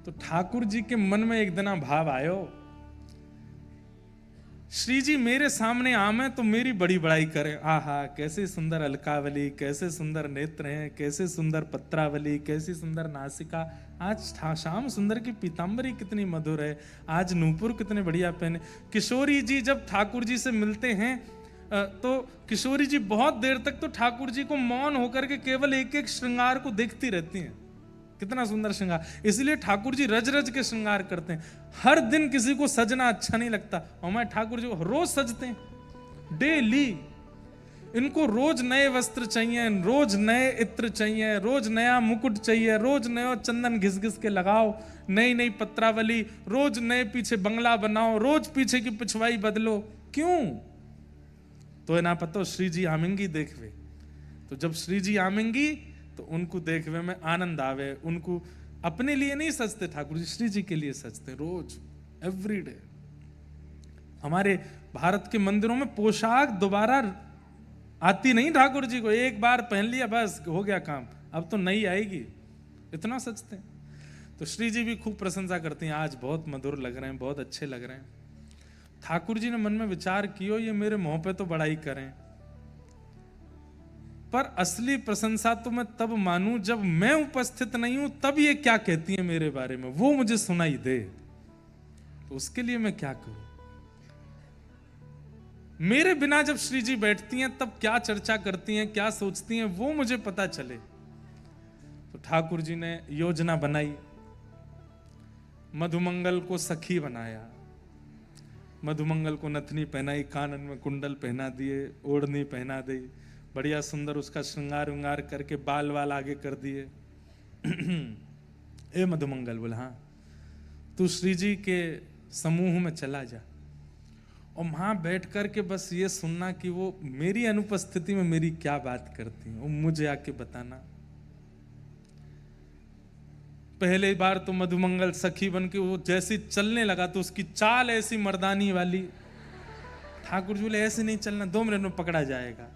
तो ठाकुर जी के मन में एक दिन भाव आयो, श्री जी मेरे सामने आमे तो मेरी बड़ी बड़ाई करें, आहा कैसे सुंदर अलकावली, कैसे सुंदर नेत्र हैं, कैसे सुंदर पत्रावली, कैसी सुंदर नासिका, आज श्याम सुंदर की पीतांबरी कितनी मधुर है, आज नूपुर कितने बढ़िया पहने। किशोरी जी जब ठाकुर जी से मिलते हैं तो किशोरी जी बहुत देर तक तो ठाकुर जी को मौन होकर के केवल एक एक श्रृंगार को देखती रहती हैं, कितना सुंदर श्रृंगार। इसलिए ठाकुर जी रज रज के श्रृंगार करते हैं। हर दिन किसी को सजना अच्छा नहीं लगता, और मैं ठाकुर जी को रोज सजते हैं, डेली। इनको रोज नए वस्त्र चाहिए, रोज नए इत्र चाहिए, रोज नया मुकुट चाहिए, रोज नया चंदन घिस घिस के लगाओ, नई नई पत्रावली, रोज नए पीछे बंगला बनाओ, रोज पीछे की पिछवाई बदलो। क्यों? तो ना पता श्री जी आमेंगी देखवे, तो जब श्री जी आमेंगी तो उनको देखवे में आनंद आवे। उनको अपने लिए नहीं सजते ठाकुर जी, श्री जी के लिए सजते रोज, एवरीडे। हमारे भारत के मंदिरों में पोशाक दोबारा आती नहीं ठाकुर जी को, एक बार पहन लिया बस हो गया काम, अब तो नई आएगी, इतना सजते हैं। तो श्री जी भी खूब प्रशंसा करती हैं, आज बहुत मधुर लग रहे हैं, बहुत अच्छे लग रहे हैं। ठाकुर जी ने मन में विचार किया, ये मेरे मुंह पे तो बड़ाई करें, पर असली प्रशंसा तो मैं तब मानूं जब मैं उपस्थित नहीं हूं, तब ये क्या कहती है मेरे बारे में, वो मुझे सुनाई दे। तो उसके लिए मैं क्या करूं? मेरे बिना जब श्री जी बैठती हैं तब क्या चर्चा करती हैं, क्या सोचती हैं, वो मुझे पता चले। तो ठाकुर जी ने योजना बनाई, मधुमंगल को सखी बनाया, मधुमंगल को नथनी पहनाई, कानन में कुंडल पहना दिए, ओढ़नी पहना दी, बढ़िया सुंदर उसका श्रृंगार उंगार करके बाल वाल आगे कर दिए। ए मधुमंगल बोला, हाँ तू श्री जी के समूह में चला जा, और वहां बैठ करके बस ये सुनना कि वो मेरी अनुपस्थिति में मेरी क्या बात करती हैं, वो मुझे आके बताना। पहले बार तो मधुमंगल सखी बन के वो जैसी चलने लगा तो उसकी चाल ऐसी मर्दानी वाली, ठाकुर जी बोले ऐसे नहीं चलना, 2 मिनट में पकड़ा जाएगा,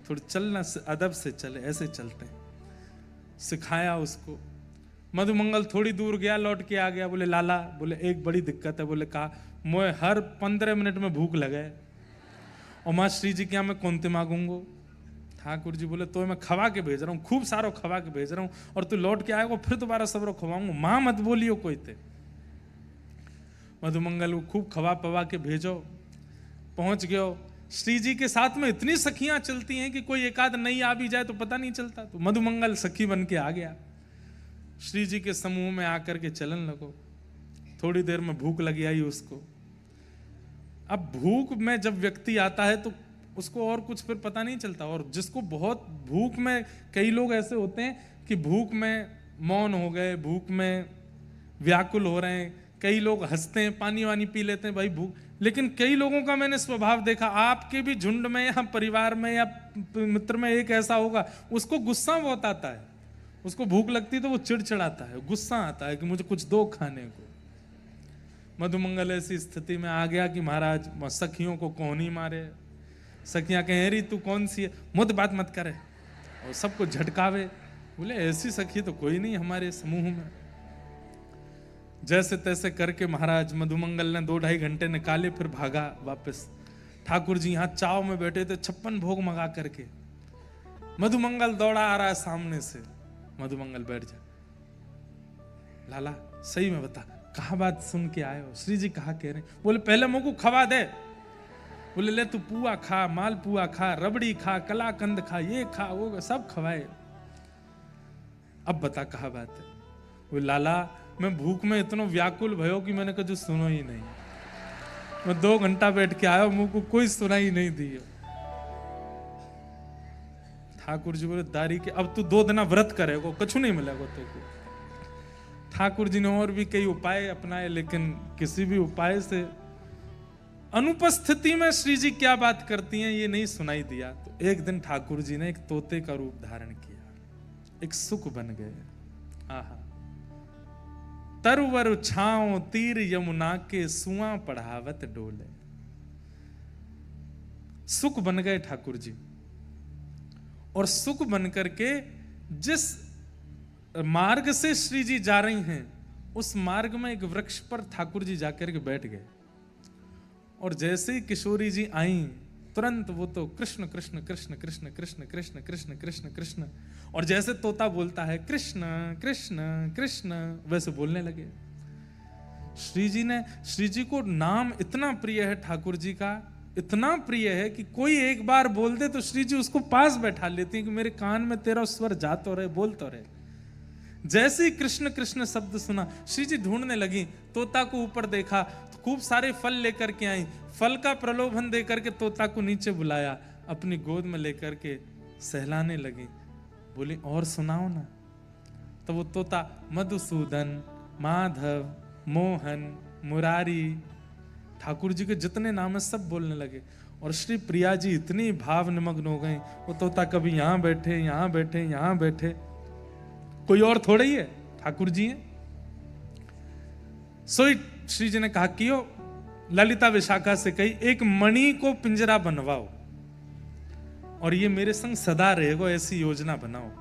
थोड़ी चलना अदब से चले, ऐसे चलते हैं। सिखाया उसको। मधुमंगल थोड़ी दूर गया, लौट के आ गया, बोले लाला, बोले एक बड़ी दिक्कत है। बोले कहा, मोए हर 15 मिनट में भूख लगे, और माँ श्री जी क्या मैं कौनते मांगूंगो। ठाकुर जी बोले तो मैं खवा के भेज रहा हूँ, खूब सारो खवा के भेज रहा हूँ, और तू लौट के आएगा फिर दोबारा सबरो खवाऊंगा, माँ मत बोलियो कोई ते। मधुमंगल को खूब खवा पवा के भेजो, पहुंच गयो। श्री जी के साथ में इतनी सखियां चलती हैं कि कोई एकाध नई आ भी जाए तो पता नहीं चलता। तो मधुमंगल सखी बन के आ गया, श्री जी के समूह में आकर के चलन लगो। थोड़ी देर में भूख लगी आई उसको। अब भूख में जब व्यक्ति आता है तो उसको और कुछ फिर पता नहीं चलता, और जिसको बहुत भूख में, कई लोग ऐसे होते हैं कि भूख में मौन हो गए, भूख में व्याकुल हो रहे हैं, कई लोग हंसते हैं, पानी वानी पी लेते हैं भाई भूख। लेकिन कई लोगों का मैंने स्वभाव देखा, आपके भी झुंड में या परिवार में या मित्र में एक ऐसा होगा, उसको गुस्सा बहुत आता है, उसको भूख लगती है तो वो चिड़चिड़ाता है, गुस्सा आता है कि मुझे कुछ दो खाने को। मधुमंगल ऐसी स्थिति में आ गया कि महाराज सखियों को कौन ही मारे। सखियां कहें री तू कौन सी है, मुझ बात मत करे, और सबको झटकावे। बोले ऐसी सखी तो कोई नहीं हमारे समूह में। जैसे तैसे करके महाराज मधुमंगल ने 2-2.5 घंटे निकाले, फिर भागा वापस। ठाकुर जी यहाँ चाव में बैठे थे 56 भोग मंगा करके। मधुमंगल दौड़ा आ रहा है सामने से। मधुमंगल बैठ जा, लाला सही में बता कहा बात सुन के आए हो, श्री जी कहा कह रहे। बोले पहले मुझको खवा दे। बोले ले तू पुआ खा, माल पुआ खा, रबड़ी खा, कलाकंद खा, ये खा वो सब खवाए, अब बता कहा बात है। बोले लाला मैं भूख में इतना व्याकुल भयो कि मैंने कभी सुनो ही नहीं, मैं 2 घंटा बैठ के आया, मुझको कोई सुनाई नहीं दी। ठाकुर जी बोले दारी के अब तू 2 दिन व्रत करेगा, कुछ नहीं मिलेगा तेको। ठाकुर जी ने और भी कई उपाय अपनाए, लेकिन किसी भी उपाय से अनुपस्थिति में श्री जी क्या बात करती हैं ये नहीं सुनाई दिया। तो एक दिन ठाकुर जी ने एक तोते का रूप धारण किया, एक सुख बन गए। आहा, तरवर छाओ तीर यमुना के सुआ पढ़ावत डोले। सुख बन गए ठाकुर जी, और सुख बन करके जिस मार्ग से श्री जी जा रही हैं उस मार्ग में एक वृक्ष पर ठाकुर जी जाकर के बैठ गए, और जैसे ही किशोरी जी आई, तुरंत वो तो कृष्ण कृष्ण कृष्ण कृष्ण कृष्ण कृष्ण कृष्ण कृष्ण कृष्ण, और जैसे तोता बोलता है कृष्ण कृष्ण कृष्ण, वैसे बोलने लगे। श्री जी को नाम इतना प्रिय है ठाकुर जी का, इतना प्रिय है कि कोई एक बार बोल दे तो श्री जी उसको पास बैठा लेती हैं कि मेरे कान में तेरा स्वर जा तो रहे, बोल तो रहे। जैसे ही कृष्ण कृष्ण शब्द सुना, श्री जी ढूंढने लगी, तोता को ऊपर देखा तो खूब सारे फल लेकर के आई, फल का प्रलोभन देकर के तोता को नीचे बुलाया, अपनी गोद में लेकर के सहलाने लगी। बोली और सुनाओ ना। तो वो तोता मधुसूदन, माधव, मोहन, मुरारी, ठाकुर जी के जितने नाम है सब बोलने लगे। और श्री प्रिया जी इतनी भाव निमग्न हो गई, वो तोता कभी यहाँ बैठे यहाँ बैठे यहाँ बैठे, कोई और थोड़ा ही है, ठाकुर जी हैं। सोई श्री जी ने कहा कि ललिता विशाखा से कही एक मणि को पिंजरा बनवाओ और ये मेरे संग सदा रहेगा, ऐसी योजना बनाओ।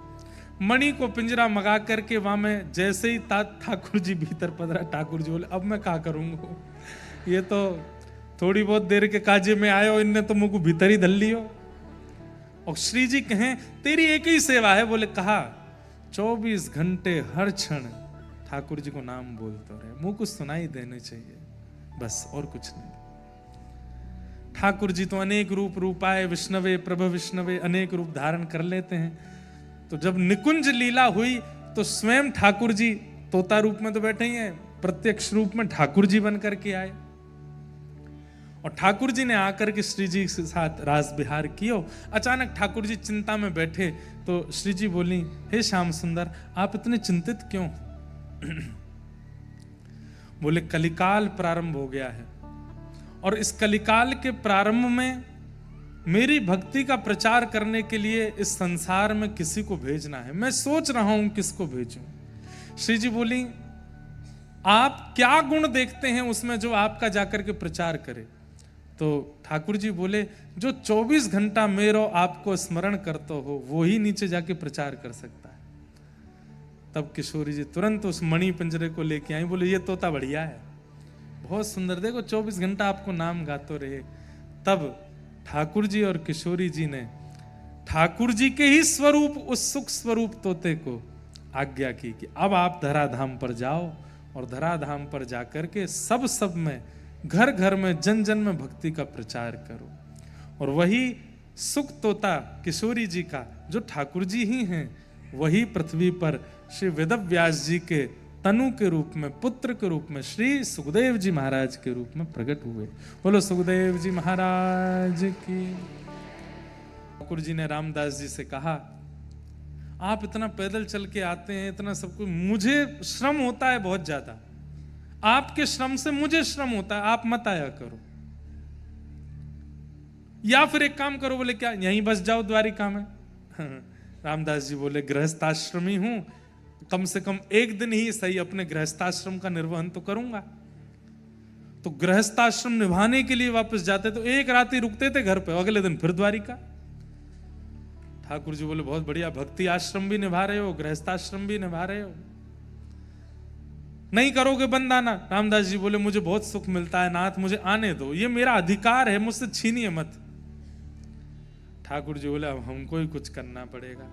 मणि को पिंजरा मंगा करके वहां में जैसे ही ठाकुर जी भीतर पधरा, ठाकुर जी बोले अब मैं क्या करूंगा, ये तो थोड़ी बहुत देर के काजे में आयो, इनने तो मुझको भीतर ही धल लियो। और श्री जी कहें तेरी एक ही सेवा है, बोले कहा 24 घंटे हर क्षण ठाकुर जी को नाम बोलते रहे, मुंह को सुनाई देने चाहिए, बस और कुछ नहीं। ठाकुर जी तो अनेक रूप आए, विष्णवे प्रभ विष्णवे, अनेक रूप धारण कर लेते हैं। तो जब निकुंज लीला हुई तो स्वयं ठाकुर जी तोता रूप में तो बैठे ही हैं, प्रत्यक्ष रूप में ठाकुर जी बन करके आए और ठाकुर जी ने आकर के श्री जी के साथ रास विहार कियो। अचानक ठाकुर जी चिंता में बैठे तो श्री जी बोली, हे श्याम सुंदर आप इतने चिंतित क्यों? बोले कलिकाल प्रारंभ हो गया है और इस कलिकाल के प्रारंभ में मेरी भक्ति का प्रचार करने के लिए इस संसार में किसी को भेजना है, मैं सोच रहा हूं किसको भेजूं। श्री जी बोली आप क्या गुण देखते हैं उसमें जो आपका जाकर के प्रचार करे? तो ठाकुर जी बोले जो 24 घंटा मेरो आपको स्मरण करते हो वो ही नीचे जाके प्रचार कर सकता है। तब किशोरी जी तुरंत उस मणि पिंजरे को लेके आई, बोले ये तोता बढ़िया है, बहुत सुंदर, देखो 24 घंटा आपको नाम गाते रहे। तब ठाकुर जी और किशोरी जी ने ठाकुर जी के ही स्वरूप उस सुख स्वरूप तोते को आज्ञा की कि अब आप धराधाम पर जाओ और धराधाम पर जाकर के सब में घर घर में जन जन में भक्ति का प्रचार करो। और वही सुख तोता किशोरी जी का जो ठाकुर जी ही हैं, वही पृथ्वी पर श्री वेदव्यास जी के तनु के रूप में, पुत्र के रूप में श्री सुखदेव जी महाराज के रूप में प्रकट हुए। बोलो सुखदेव जी महाराज की। ठाकुर जी ने रामदास जी से कहा आप इतना पैदल चल के आते हैं, इतना सब कुछ, मुझे श्रम होता है बहुत ज्यादा, आपके श्रम से मुझे श्रम होता है, आप मत आया करो। या फिर एक काम करो, बोले क्या यहीं बस जाओ द्वारिका में। रामदास जी बोले गृहस्थाश्रमी हूं, कम से कम एक दिन ही सही अपने गृहस्थाश्रम का निर्वहन तो करूंगा। तो गृहस्थाश्रम निभाने के लिए वापस जाते तो एक रात ही रुकते थे घर पे, अगले दिन फिर द्वारिका। ठाकुर जी बोले बहुत बढ़िया, भक्ति आश्रम भी निभा रहे हो, गृहस्थाश्रम भी निभा रहे हो, नहीं करोगे बंद आना? रामदास जी बोले मुझे बहुत सुख मिलता है नाथ, मुझे आने दो, ये मेरा अधिकार है, मुझसे छीनिए मत। ठाकुर जी बोले अब हमको ही कुछ करना पड़ेगा।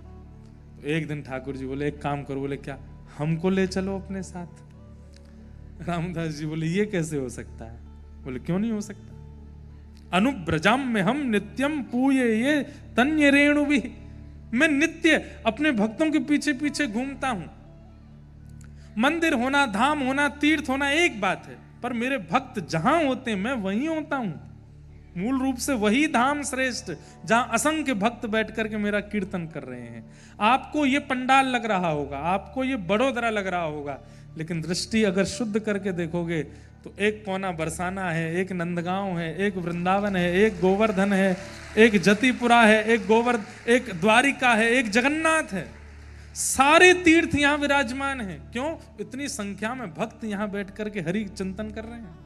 तो एक दिन ठाकुर जी बोले एक काम करो, बोले क्या, हमको ले चलो अपने साथ। रामदास जी बोले ये कैसे हो सकता है? बोले क्यों नहीं हो सकता? अनुब्रजाम में हम नित्यम पूये ये तन्य रेणु भी, मैं नित्य अपने भक्तों के पीछे पीछे घूमता हूं। मंदिर होना, धाम होना, तीर्थ होना एक बात है, पर मेरे भक्त जहां होते हैं मैं वहीं होता हूं। मूल रूप से वही धाम श्रेष्ठ जहां असंख्य भक्त बैठ करके मेरा कीर्तन कर रहे हैं। आपको ये पंडाल लग रहा होगा, आपको ये बड़ोदरा लग रहा होगा, लेकिन दृष्टि अगर शुद्ध करके देखोगे तो एक पौना बरसाना है, एक नंदगांव है, एक वृंदावन है, एक गोवर्धन है, एक जतिपुरा है, एक द्वारिका है, एक जगन्नाथ है। सारे तीर्थ यहां विराजमान हैं। क्यों? इतनी संख्या में भक्त यहां बैठ करके हरि चिंतन कर रहे हैं।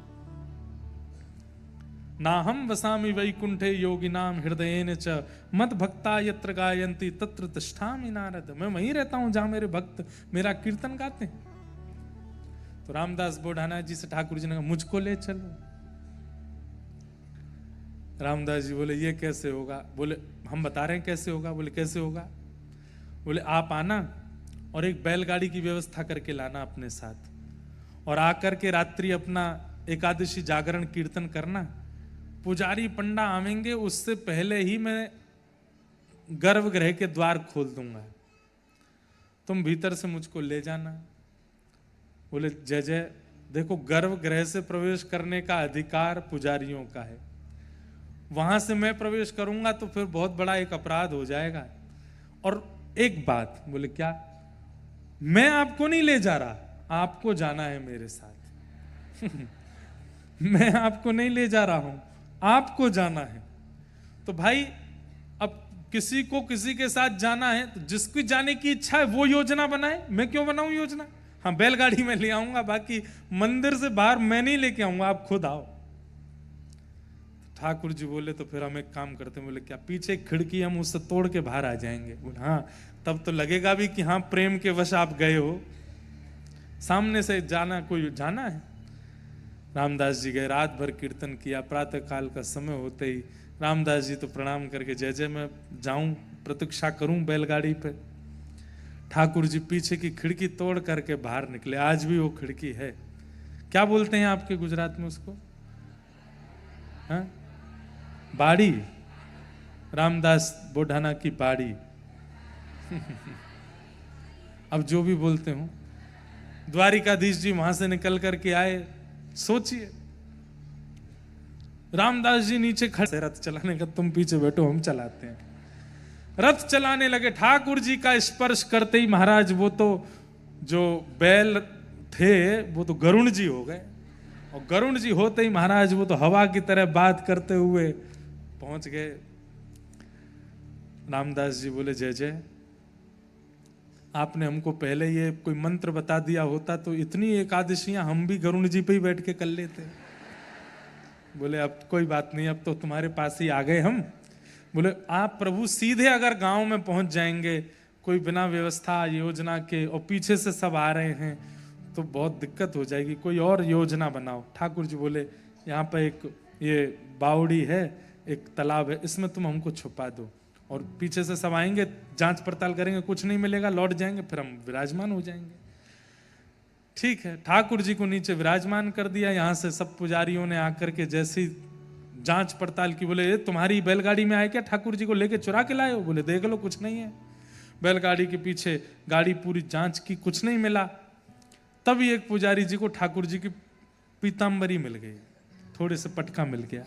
ना हम वसामि वैकुंठे योगिनाम हृदयेन च मद भक्ता यत्र गायन्ति तत्र तिष्ठामि नारद। मैं वहीं रहता हूं जहां मेरे भक्त मेरा कीर्तन गाते हैं। तो रामदास बुढ़ाना जी से ठाकुर जी ने कहा मुझको ले चलो। रामदास जी बोले ये कैसे होगा? बोले हम बता रहे हैं कैसे होगा। बोले कैसे होगा? बोले आप आना और एक बैलगाड़ी की व्यवस्था करके लाना अपने साथ, और आकर के रात्रि अपना एकादशी जागरण कीर्तन करना। पुजारी पंडा आवेंगे उससे पहले ही मैं गर्भगृह के द्वार खोल दूंगा, तुम भीतर से मुझको ले जाना। बोले जय जय। देखो गर्भगृह से प्रवेश करने का अधिकार पुजारियों का है, वहां से मैं प्रवेश करूंगा तो फिर बहुत बड़ा एक अपराध हो जाएगा। और एक बात, बोले क्या? मैं आपको नहीं ले जा रहा, आपको जाना है मेरे साथ। मैं आपको नहीं ले जा रहा हूं, आपको जाना है। तो भाई अब किसी को किसी के साथ जाना है तो जिसकी जाने की इच्छा है वो योजना बनाए, मैं क्यों बनाऊं योजना? हाँ बैलगाड़ी में ले आऊंगा, बाकी मंदिर से बाहर मैं नहीं लेके आऊंगा, आप खुद आओ। ठाकुर जी बोले तो फिर हम एक काम करते हैं। बोले क्या? पीछे एक खिड़की हम उससे तोड़ के बाहर आ जाएंगे। बोले हाँ, तब तो लगेगा भी कि हाँ प्रेम के वश आप गए हो, सामने से जाना कोई जाना है। रामदास जी गए, रात भर कीर्तन किया। प्रातः काल का समय होते ही रामदास जी तो प्रणाम करके जय जय मैं जाऊं, प्रतीक्षा करूं बैलगाड़ी पे। ठाकुर जी पीछे की खिड़की तोड़ करके बाहर निकले। आज भी वो खिड़की है। क्या बोलते हैं आपके गुजरात में उसको? हाँ? बाड़ी। रामदास बुढ़ाना की बाड़ी। अब जो भी बोलते हो। द्वारिकाधीश जी वहां से निकल करके आए। सोचिए रामदास जी नीचे खड़े, रथ चलाने का तुम पीछे बैठो हम चलाते हैं। रथ चलाने लगे। ठाकुर जी का स्पर्श करते ही महाराज वो तो जो बैल थे वो तो गरुण जी हो गए, और गरुण जी होते ही महाराज वो तो हवा की तरह बात करते हुए पहुंच गए। रामदास जी बोले जय जय, आपने हमको पहले ये कोई मंत्र बता दिया होता तो इतनी एकादशियां हम भी गरुण जी पे ही बैठ के कर लेते। बोले अब कोई बात नहीं, अब तो तुम्हारे पास ही आ गए हम। बोले आप प्रभु सीधे अगर गांव में पहुंच जाएंगे कोई बिना व्यवस्था योजना के, और पीछे से सब आ रहे हैं तो बहुत दिक्कत हो जाएगी, कोई और योजना बनाओ। ठाकुर जी बोले यहाँ पर एक ये बावड़ी है, एक तालाब है, इसमें तुम हमको छुपा दो, और पीछे से सब आएंगे, जांच पड़ताल करेंगे, कुछ नहीं मिलेगा, लौट जाएंगे, फिर हम विराजमान हो जाएंगे। ठीक है, ठाकुर जी को नीचे विराजमान कर दिया। यहाँ से सब पुजारियों ने आकर के जैसी जांच पड़ताल की। बोले ये तुम्हारी बैलगाड़ी में आए क्या? ठाकुर जी को लेके चुरा के लाए हो? बोले देख लो कुछ नहीं है। बैलगाड़ी के पीछे गाड़ी पूरी जांच की, कुछ नहीं मिला। तभी एक पुजारी जी को ठाकुर जी की पीताम्बरी मिल गई, थोड़े से पटका मिल गया।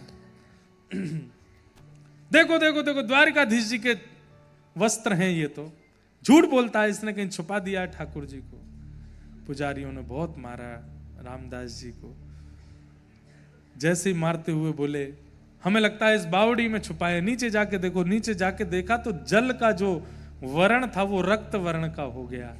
देखो देखो देखो द्वारिकाधीश जी के वस्त्र हैं ये, तो झूठ बोलता है, इसने कहीं छुपा दिया है ठाकुर जी को। पुजारियों ने बहुत मारा रामदास जी को। जैसे ही मारते हुए बोले हमें लगता है इस बावड़ी में छुपाए, नीचे जाके देखो। नीचे जाके देखा तो जल का जो वर्ण था वो रक्त वर्ण का हो गया,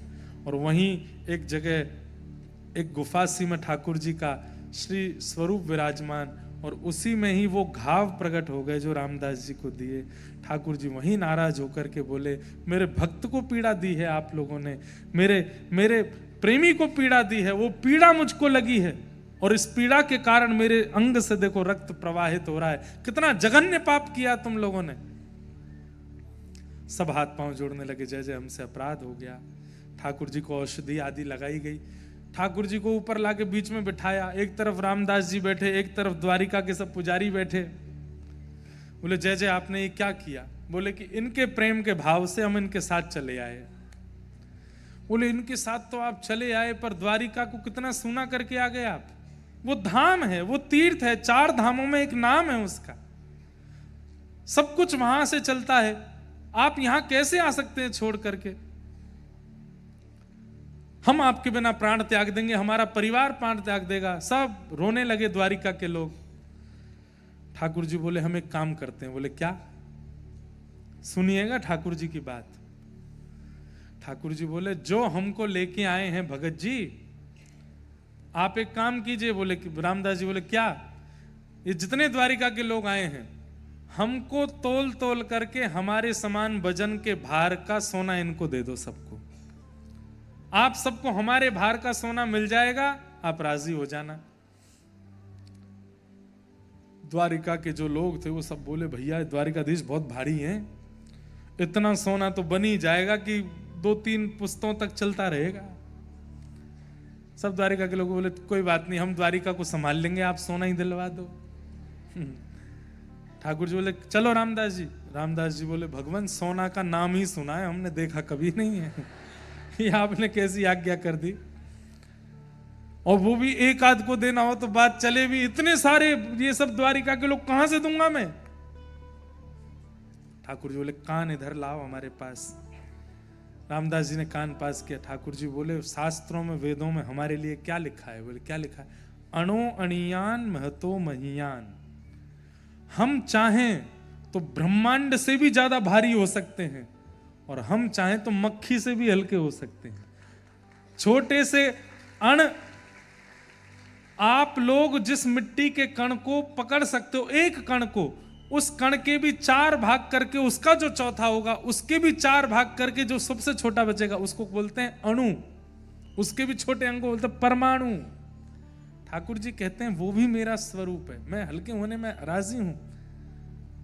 और वहीं एक जगह एक गुफा सी में ठाकुर जी का श्री स्वरूप विराजमान, और उसी में ही वो घाव प्रकट हो गए जो रामदास जी को दिए। ठाकुर जी वहीं नाराज होकर के बोले मेरे भक्त को पीड़ा दी है आप लोगों ने, मेरे प्रेमी को पीड़ा दी है, वो पीड़ा मुझको लगी है, और इस पीड़ा के कारण मेरे अंग से देखो रक्त प्रवाहित हो रहा है। कितना जघन्य पाप किया तुम लोगों ने। सब हाथ पांव जोड़ने लगे, जय जय हमसे अपराध हो गया। ठाकुर जी को औषधि आदि लगाई गई। ठाकुर जी को ऊपर लाके बीच में बिठाया। एक तरफ रामदास जी बैठे, एक तरफ द्वारिका के सब पुजारी बैठे। बोले जय जय आपने ये क्या किया? बोले कि इनके प्रेम के भाव से हम इनके साथ चले आए। बोले इनके साथ तो आप चले आए, पर द्वारिका को कितना सूना करके आ गए आप। वो धाम है, वो तीर्थ है, 4 धामों में एक नाम है उसका, सब कुछ वहां से चलता है। आप यहां कैसे आ सकते हैं छोड़ करके? हम आपके बिना प्राण त्याग देंगे, हमारा परिवार प्राण त्याग देगा। सब रोने लगे द्वारिका के लोग। ठाकुर जी बोले हम एक काम करते हैं। बोले क्या? सुनिएगा ठाकुर जी की बात। ठाकुर जी बोले जो हमको लेके आए हैं भगत जी, आप एक काम कीजिए। बोले कि रामदास जी बोले क्या? ये जितने द्वारिका के लोग आए हैं हमको तोल तोल करके हमारे समान वजन के भार का सोना इनको दे दो सबको। आप सबको हमारे भार का सोना मिल जाएगा, आप राजी हो जाना। द्वारिका के जो लोग थे वो सब बोले भैया द्वारिकाधीश बहुत भारी हैं, इतना सोना तो बन ही जाएगा कि 2-3 पुस्तों तक चलता रहेगा। सब द्वारिका के लोग बोले कोई बात नहीं, हम द्वारिका को संभाल लेंगे, आप सोना ही दिलवा दो। ठाकुर जी बोले चलो रामदास जी। रामदास जी बोले भगवान सोना का नाम ही सुना है, हमने देखा कभी नहीं है। ये आपने कैसी आज्ञा कर दी, और वो भी एक आध को देना हो तो बात चले भी, इतने सारे ये सब द्वारिका के लोग कहां से दूंगा मैं। ठाकुर जी बोले कान इधर लाओ हमारे पास। रामदास जी ने कान पास किया। ठाकुर जी बोले शास्त्रों में वेदों में हमारे लिए क्या लिखा है। बोले क्या लिखा है। अणो अणियान महतो महियान, हम चाहें तो ब्रह्मांड से भी ज्यादा भारी हो सकते हैं, और हम चाहें तो मक्खी से भी हल्के हो सकते हैं। छोटे से अण, आप लोग जिस मिट्टी के कण को पकड़ सकते हो, एक कण को, उस कण के भी 4 भाग करके उसका जो चौथा होगा उसके भी 4 भाग करके जो सबसे छोटा बचेगा उसको बोलते हैं अणु, उसके भी छोटे अंग को बोलते हैं परमाणु। ठाकुर जी कहते हैं वो भी मेरा स्वरूप है, मैं हल्के होने में राजी हूं,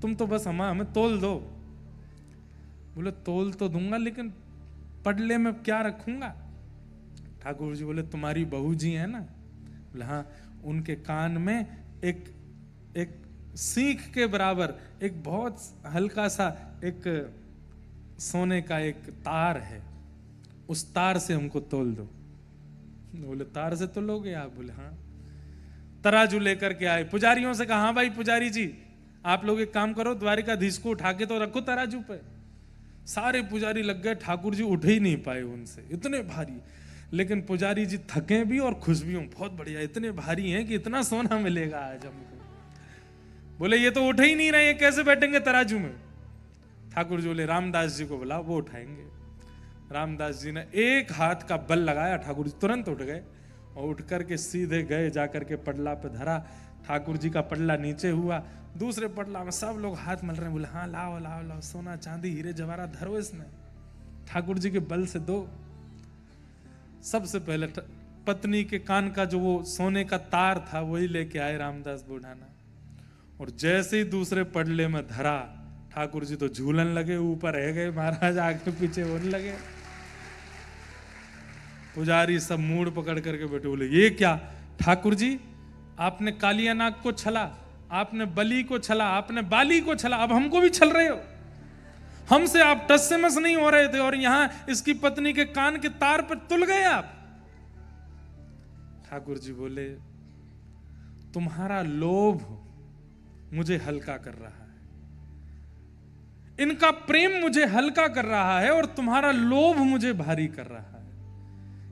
तुम तो बस हमें तोल दो। बोले तोल तो दूंगा लेकिन पडले में क्या रखूंगा। ठाकुर जी बोले तुम्हारी बहू जी है ना। बोले हाँ। उनके कान में एक सीख के बराबर एक बहुत हल्का सा एक सोने का एक तार है, उस तार से हमको तोल दो। बोले तार से तोलोगे आप। बोले हाँ। तराजू लेकर के आए, पुजारियों से कहा हाँ भाई पुजारी जी आप लोग एक काम करो, द्वारिकाधीश को उठा के तो रखो तराजू पे। सारे पुजारी लग गए, ठाकुर जी उठ ही नहीं पाए उनसे, इतने भारी। लेकिन पुजारी जी थके भी और खुश भी हूं, बहुत बढ़िया, इतने भारी हैं कि इतना सोना मिलेगा आज हमको। बोले ये तो उठ ही नहीं रहे हैं, कैसे बैठेंगे तराजू में। ठाकुर जी बोले रामदास जी को बुलाओ, वो उठाएंगे। रामदास जी ने एक हाथ का बल लगाया, ठाकुर जी तुरंत उठ गए और उठ करके सीधे गए, जाकर के पडला पे धरा। ठाकुर जी का पडला नीचे हुआ, दूसरे पडला में सब लोग हाथ मल रहे हैं। बोले हाँ लाओ लाओ लाओ, सोना चांदी हीरे जवाहरात धरो इसमें, ठाकुर जी के बल से दो। सबसे पहले पत्नी के कान का जो वो सोने का तार था वही लेके आए रामदास बुढ़ाना, और जैसे ही दूसरे पडले में धरा ठाकुर जी तो झूलन लगे, ऊपर रह गए, महाराज आगे पीछे होने लगे। पुजारी सब मूड पकड़ करके बैठे। बोले ये क्या ठाकुर जी, आपने कालिया नाग को छला, आपने बलि को छला, आपने बाली को छला, अब हमको भी छल रहे हो। हमसे आप टस से मस नहीं हो रहे थे और यहां इसकी पत्नी के कान के तार पर तुल गए आप। ठाकुर जी बोले तुम्हारा लोभ मुझे हल्का कर रहा है, इनका प्रेम मुझे हल्का कर रहा है और तुम्हारा लोभ मुझे भारी कर रहा है।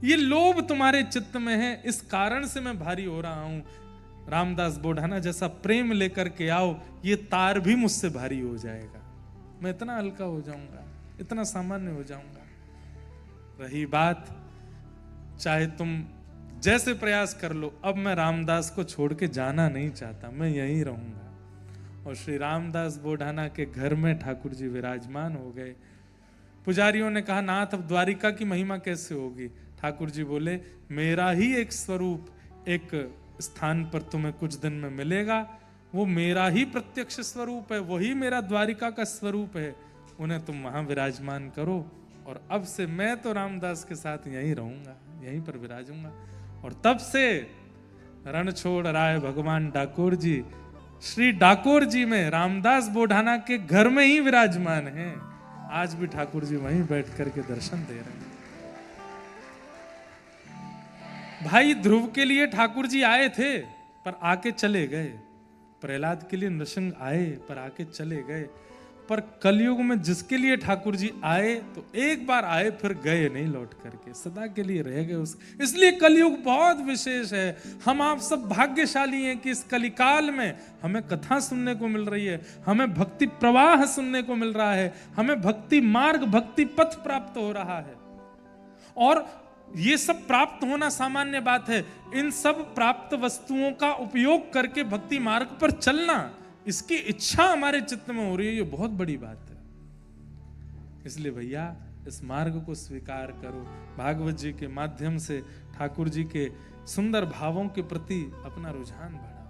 ये लोभ तुम्हारे चित्त में है, इस कारण से मैं भारी हो रहा हूं। रामदास बुढ़ाना जैसा प्रेम लेकर के आओ, ये तार भी मुझसे भारी हो जाएगा, मैं इतना हल्का हो जाऊंगा, इतना सामान्य हो जाऊंगा। रही बात चाहे तुम जैसे प्रयास कर लो, अब मैं रामदास को छोड़ के जाना नहीं चाहता, मैं यहीं रहूंगा। और श्री रामदास बुढ़ाना के घर में ठाकुर जी विराजमान हो गए। पुजारियों ने कहा नाथ अब द्वारिका की महिमा कैसे होगी। ठाकुर जी बोले मेरा ही एक स्वरूप एक स्थान पर तुम्हें कुछ दिन में मिलेगा, वो मेरा ही प्रत्यक्ष स्वरूप है, वही मेरा द्वारिका का स्वरूप है, उन्हें तुम वहां विराजमान करो। और अब से मैं तो रामदास के साथ यहीं रहूंगा, यहीं पर विराजूंगा। और तब से रण छोड़ राय भगवान डाकोर जी श्री डाकोर जी में रामदास बुढ़ाना के घर में ही विराजमान हैं। आज भी ठाकुर जी वहीं बैठ करके दर्शन दे रहे हैं। भाई ध्रुव के लिए ठाकुर जी आए थे पर आके चले गए, प्रहलाद के लिए नृसिंह आए पर आके चले गए, पर कलयुग में जिसके लिए ठाकुर जी आए तो एक बार आए फिर गए नहीं लौट करके, सदा के लिए रह गए इसलिए कलयुग बहुत विशेष है। हम आप सब भाग्यशाली हैं कि इस कलिकाल में हमें कथा सुनने को मिल रही है, हमें भक्ति प्रवाह सुनने को मिल रहा है, हमें भक्ति मार्ग भक्ति पथ प्राप्त हो रहा है। और ये सब प्राप्त होना सामान्य बात है, इन सब प्राप्त वस्तुओं का उपयोग करके भक्ति मार्ग पर चलना, इसकी इच्छा हमारे चित्त में हो रही है, ये बहुत बड़ी बात है। इसलिए भैया इस मार्ग को स्वीकार करो। भागवत जी के माध्यम से ठाकुर जी के सुंदर भावों के प्रति अपना रुझान बढ़ाएं।